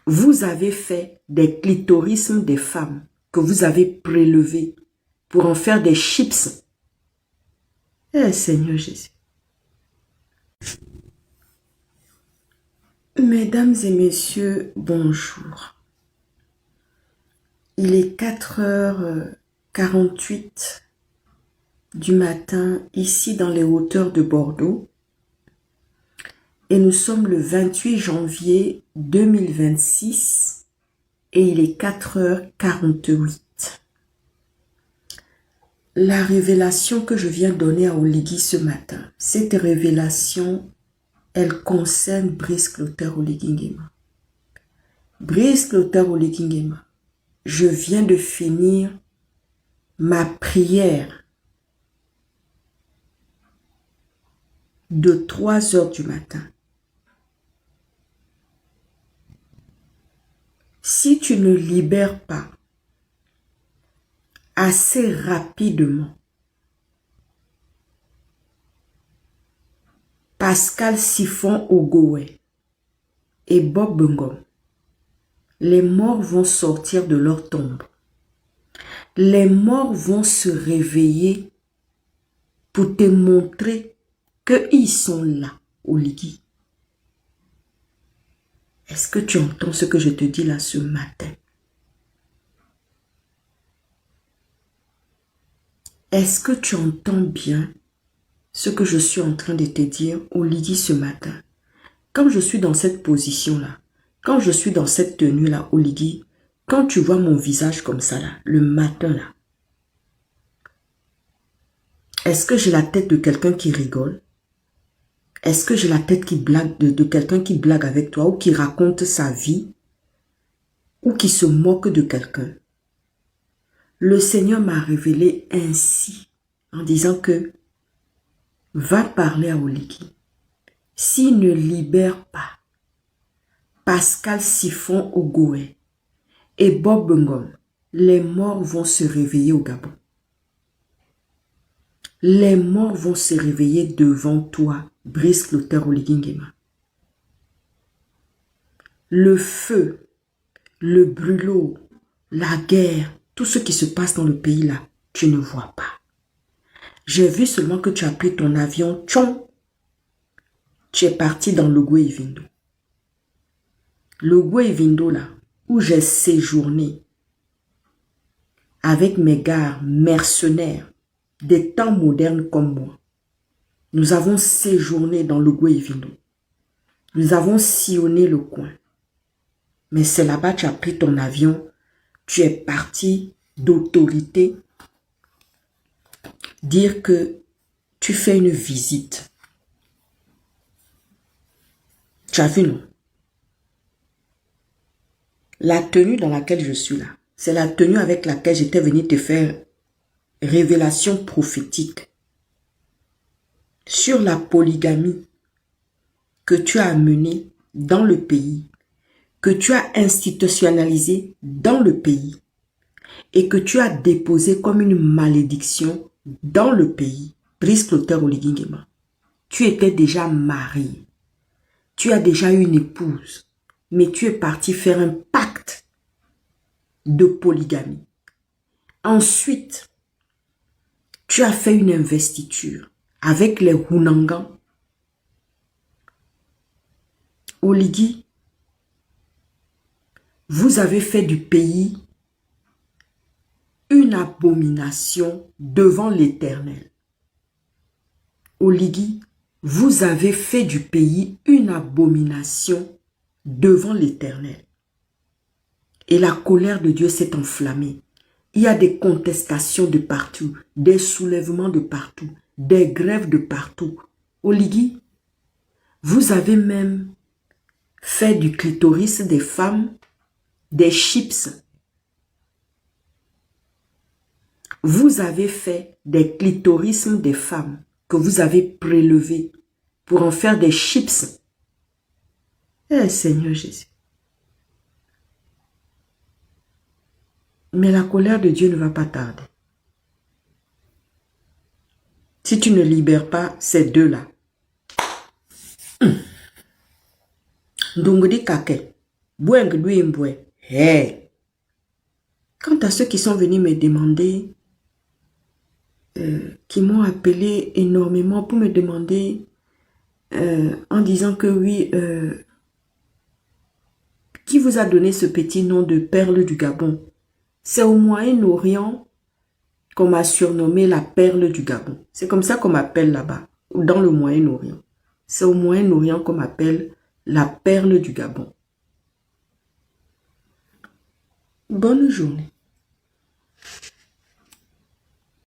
Vous avez fait des clitorismes des femmes que vous avez prélevés pour en faire des chips. Eh Seigneur Jésus. Mesdames et messieurs, bonjour. Il est 4h48 du matin ici dans les hauteurs de Bordeaux et nous sommes le 28 janvier 2026 et il est 4h48. La révélation que je viens donner à Oligui ce matin, cette révélation, elle concerne Brice Clotaire Oligui Nguema. Brice Clotaire Oligui Nguema, je viens de finir ma prière de 3 heures du matin. Si tu ne libères pas assez rapidement Pascal Siphon Ogowe et Bob Bungom, les morts vont sortir de leur tombe. Les morts vont se réveiller pour te montrer qu'ils sont là, Oligui. Est-ce que tu entends ce que je te dis là ce matin? Est-ce que tu entends bien ce que je suis en train de te dire, Oligui, ce matin? Quand je suis dans cette position-là, quand je suis dans cette tenue-là, Oligui, quand tu vois mon visage comme ça, là, le matin, là, est-ce que j'ai la tête de quelqu'un qui rigole? Est-ce que j'ai la tête qui blague de quelqu'un qui blague avec toi ou qui raconte sa vie ou qui se moque de quelqu'un? Le Seigneur m'a révélé ainsi en disant que va parler à Oligui. S'il ne libère pas Pascal Siphon Ogowe et Bob Bungom, les morts vont se réveiller au Gabon. Les morts vont se réveiller devant toi, Brice Clotaire Oligui Nguema. Le feu, le brûlot, la guerre, tout ce qui se passe dans le pays là, tu ne vois pas. J'ai vu seulement que tu as pris ton avion, tchon, tu es parti dans le Goué-Vindo. Le Goué-Vindo là, où j'ai séjourné avec mes gars mercenaires, des temps modernes comme moi. Nous avons séjourné dans le Goué-Vindo. Nous avons sillonné le coin. Mais c'est là-bas que tu as pris ton avion, tu es parti d'autorité, dire que tu fais une visite. Tu as vu, non? La tenue dans laquelle je suis là, c'est la tenue avec laquelle j'étais venu te faire révélation prophétique sur la polygamie que tu as amenée dans le pays, que tu as institutionnalisée dans le pays et que tu as déposé comme une malédiction dans le pays. Brice Clotaire Oligui Nguema, tu étais déjà marié, tu as déjà eu une épouse, mais tu es parti faire un pacte de polygamie. Ensuite, tu as fait une investiture avec les Hunangans. Oligui, vous avez fait du pays une abomination devant l'Éternel. Oligui, vous avez fait du pays une abomination devant l'Éternel. Et la colère de Dieu s'est enflammée. Il y a des contestations de partout, des soulèvements de partout, des grèves de partout. Oligui, vous avez même fait du clitoris des femmes, des chips. Vous avez fait des clitorismes des femmes que vous avez prélevés pour en faire des chips. Eh Seigneur Jésus. Mais la colère de Dieu ne va pas tarder. Si tu ne libères pas ces deux-là. Ndongodi Kake, Hey. Quant à ceux qui sont venus me demander, qui m'ont appelé énormément pour me demander, en disant que oui, qui vous a donné ce petit nom de perle du Gabon? C'est au Moyen-Orient qu'on m'a surnommé la perle du Gabon. C'est comme ça qu'on m'appelle là-bas, dans le Moyen-Orient. C'est au Moyen-Orient qu'on m'appelle la perle du Gabon. Bonne journée.